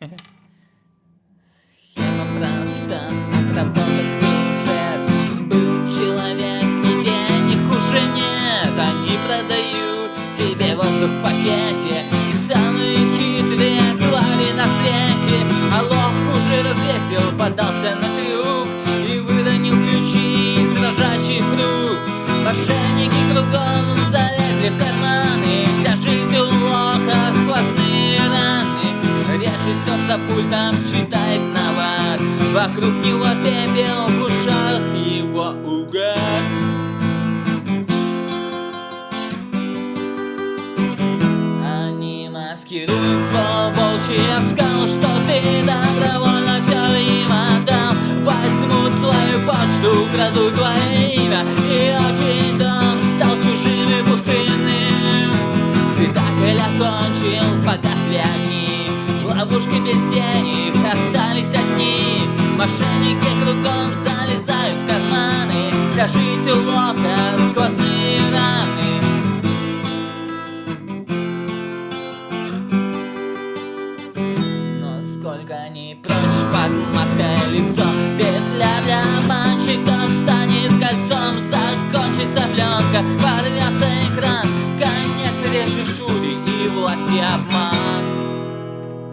Схема проста, отработать сюжет. Был человек, и денег уже нет. Они продают тебе воздух в пакете. Самые хитрые твари на свете. А лох уже развесил, подался на трюк и выронил ключи из дрожащих рук. Мошенники кругом залезли в карманы. Вся жизнь у лоха сквозные раны. Режиссер за пультом читает навар. Вокруг него пепел, в ушах его угар. Они маскируют свой волчий оскал, что ты добровольно все им отдал. Возьмут свою почту, крадут твое имя, и очень дом стал чужим и пустынным. Спектакль окончил, погасли огни, ловушки без денег остались одни. Мошенники кругом залезают в карманы. Вся жизнь у лоха, сквозные раны. Но сколько ни прочь под маской лицо, петля для обманщиков станет кольцом. Закончится пленка,